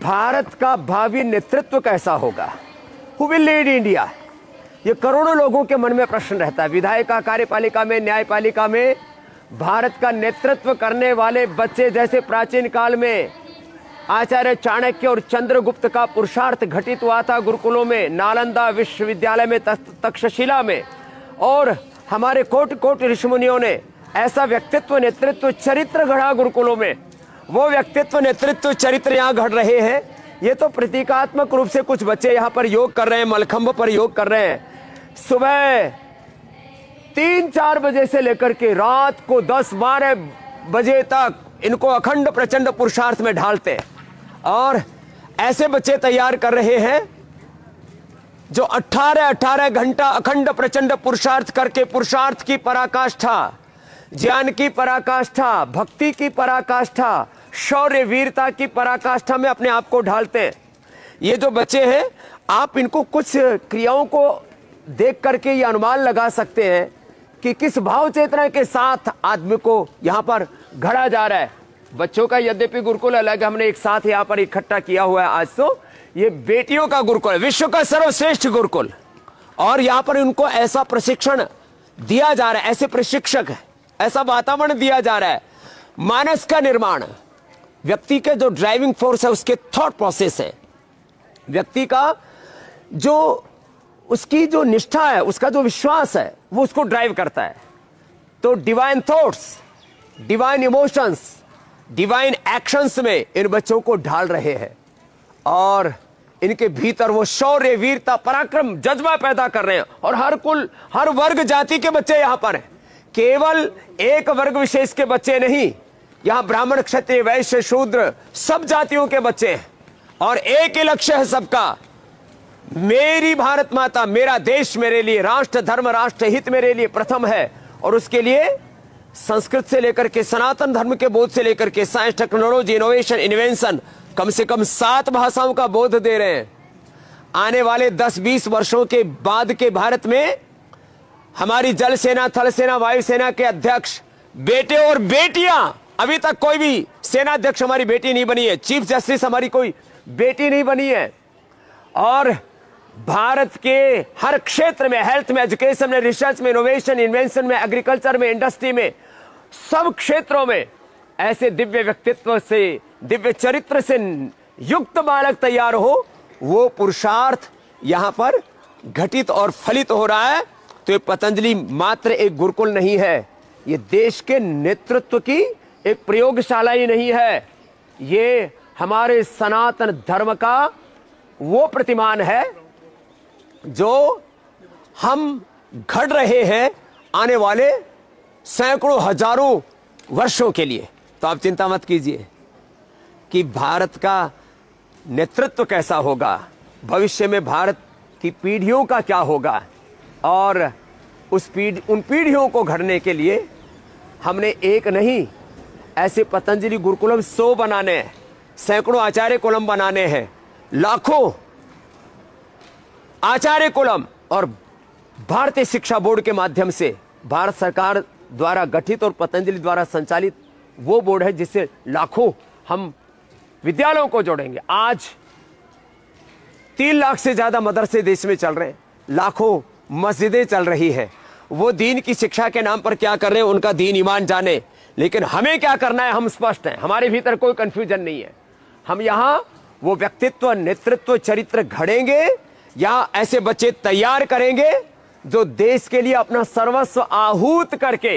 भारत का भावी नेतृत्व कैसा होगा, हु विल लीड इंडिया, ये करोड़ों लोगों के मन में प्रश्न रहता है। विधायिका, कार्यपालिका में, न्यायपालिका में भारत का नेतृत्व करने वाले बच्चे, जैसे प्राचीन काल में आचार्य चाणक्य और चंद्रगुप्त का पुरुषार्थ घटित हुआ था गुरुकुलों में, नालंदा विश्वविद्यालय में, तक्षशिला में, और हमारे कोट कोट ऋषिमुनियों ने ऐसा व्यक्तित्व, नेतृत्व, चरित्र गढ़ा गुरुकुलों में। वो व्यक्तित्व, नेतृत्व, चरित्र यहाँ घड़ रहे हैं। ये तो प्रतीकात्मक रूप से कुछ बच्चे यहाँ पर योग कर रहे हैं, मलखंभ पर योग कर रहे हैं। सुबह 3-4 बजे से लेकर के रात को 10-12 बजे तक इनको अखंड प्रचंड पुरुषार्थ में ढालते हैं, और ऐसे बच्चे तैयार कर रहे हैं जो 18-18 घंटा अखंड प्रचंड पुरुषार्थ करके पुरुषार्थ की पराकाष्ठा, ज्ञान की पराकाष्ठा, भक्ति की पराकाष्ठा, शौर्य वीरता की पराकाष्ठा में अपने आप को ढालते हैं। ये जो बच्चे हैं, आप इनको कुछ क्रियाओं को देख करके ये अनुमान लगा सकते हैं कि किस भाव चेतना के साथ आदमी को यहाँ पर घड़ा जा रहा है। बच्चों का यद्यपि गुरुकुल अलग, हमने एक साथ यहाँ पर इकट्ठा किया हुआ है। आज तो ये बेटियों का गुरुकुल है, विश्व का सर्वश्रेष्ठ गुरुकुल, और यहाँ पर उनको ऐसा प्रशिक्षण दिया जा रहा है, ऐसे प्रशिक्षक है, ऐसा वातावरण दिया जा रहा है। मानस का निर्माण, व्यक्ति के जो ड्राइविंग फोर्स है, उसके थॉट प्रोसेस है, व्यक्ति का जो उसकी जो निष्ठा है, उसका जो विश्वास है, वो उसको ड्राइव करता है। तो divine thoughts, divine emotions, divine actions में इन बच्चों को ढाल रहे हैं, और इनके भीतर वो शौर्य वीरता पराक्रम जज्बा पैदा कर रहे हैं। और हर कुल, हर वर्ग जाति के बच्चे यहां पर हैं, केवल एक वर्ग विशेष के बच्चे नहीं, यहां ब्राह्मण, क्षत्रिय, वैश्य, शूद्र सब जातियों के बच्चे हैं, और एक ही लक्ष्य है सबका, मेरी भारत माता, मेरा देश मेरे लिए, राष्ट्र धर्म राष्ट्र हित मेरे लिए प्रथम है। और उसके लिए संस्कृत से लेकर के सनातन धर्म के बोध से लेकर के साइंस, टेक्नोलॉजी, इनोवेशन, इन्वेंशन, कम से कम 7 भाषाओं का बोध दे रहे हैं। आने वाले 10-20 वर्षों के बाद के भारत में हमारी जल सेना, थल सेना, वायु सेना के अध्यक्ष बेटे और बेटियां, अभी तक कोई भी सेनाध्यक्ष हमारी बेटी नहीं बनी है, चीफ जस्टिस हमारी कोई बेटी नहीं बनी है, और भारत के हर क्षेत्र में, हेल्थ में, एजुकेशन में, रिसर्च में, इनोवेशन, इन्वेंशन में, एग्रीकल्चर में, इंडस्ट्री में, सब क्षेत्रों में ऐसे दिव्य व्यक्तित्व से, दिव्य चरित्र से युक्त बालक तैयार हो, वो पुरुषार्थ यहां पर घटित और फलित हो रहा है। तो ये पतंजलि मात्र एक गुरुकुल नहीं है, ये देश के नेतृत्व की एक प्रयोगशाला ही नहीं है, ये हमारे सनातन धर्म का वो प्रतिमान है जो हम घड़ रहे हैं आने वाले सैकड़ों हजारों वर्षों के लिए। तो आप चिंता मत कीजिए कि भारत का नेतृत्व कैसा होगा, भविष्य में भारत की पीढ़ियों का क्या होगा, और उन पीढ़ियों को घड़ने के लिए हमने एक नहीं, ऐसे पतंजलि गुरुकुलम 100 बनाने हैं, सैकड़ों आचार्य कुलम बनाने हैं, लाखों आचार्य कुलम, और भारतीय शिक्षा बोर्ड के माध्यम से भारत सरकार द्वारा गठित और पतंजलि द्वारा संचालित वो बोर्ड है जिससे लाखों हम विद्यालयों को जोड़ेंगे। आज 3 लाख से ज्यादा मदरसे देश में चल रहे हैं, लाखों मस्जिदें चल रही है। वो दीन की शिक्षा के नाम पर क्या कर रहे हैं, उनका दीन ईमान जाने, लेकिन हमें क्या करना है हम स्पष्ट हैं, हमारे भीतर कोई कंफ्यूजन नहीं है। हम यहां वो व्यक्तित्व, नेतृत्व, चरित्र घड़ेंगे, यहां ऐसे बच्चे तैयार करेंगे जो देश के लिए अपना सर्वस्व आहूत करके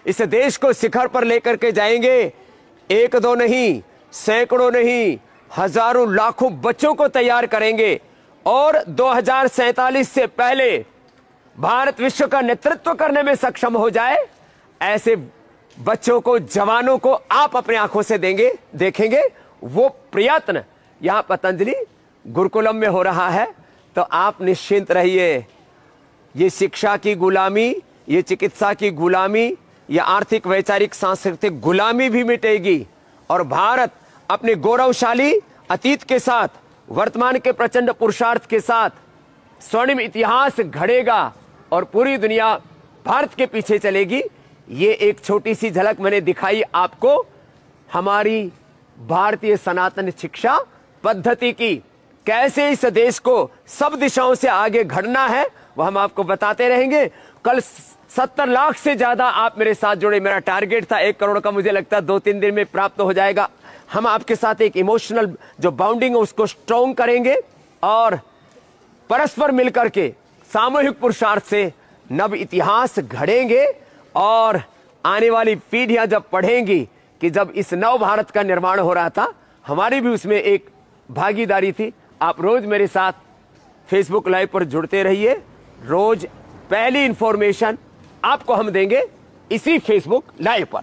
इस देश को शिखर पर लेकर के जाएंगे। 1-2 नहीं, सैकड़ों नहीं, हजारों लाखों बच्चों को तैयार करेंगे, और 2047 से पहले भारत विश्व का नेतृत्व करने में सक्षम हो जाए, ऐसे बच्चों को, जवानों को आप अपनी आंखों से देखेंगे। वो प्रयत्न यहां पतंजलि गुरुकुलम में हो रहा है। तो आप निश्चिंत रहिए, ये शिक्षा की गुलामी, ये चिकित्सा की गुलामी, ये आर्थिक, वैचारिक, सांस्कृतिक गुलामी भी मिटेगी, और भारत अपने गौरवशाली अतीत के साथ, वर्तमान के प्रचंड पुरुषार्थ के साथ स्वर्णिम इतिहास घड़ेगा, और पूरी दुनिया भारत के पीछे चलेगी। ये एक छोटी सी झलक मैंने दिखाई आपको हमारी भारतीय सनातन शिक्षा पद्धति की, कैसे इस देश को सब दिशाओं से आगे बढ़ना है, वह हम आपको बताते रहेंगे। कल 70 लाख से ज्यादा आप मेरे साथ जुड़े। मेरा टारगेट था 1 करोड़ का, मुझे लगता है 2-3 दिन में प्राप्त हो जाएगा। हम आपके साथ एक इमोशनल जो बाउंडिंग है उसको स्ट्रॉन्ग करेंगे और परस्पर मिलकर के सामूहिक पुरुषार्थ से नव इतिहास घड़ेंगे। और आने वाली पीढ़ियां जब पढ़ेंगी कि जब इस नव भारत का निर्माण हो रहा था, हमारी भी उसमें एक भागीदारी थी। आप रोज मेरे साथ फेसबुक लाइव पर जुड़ते रहिए। रोज पहली इंफॉर्मेशन आपको हम देंगे इसी फेसबुक लाइव पर।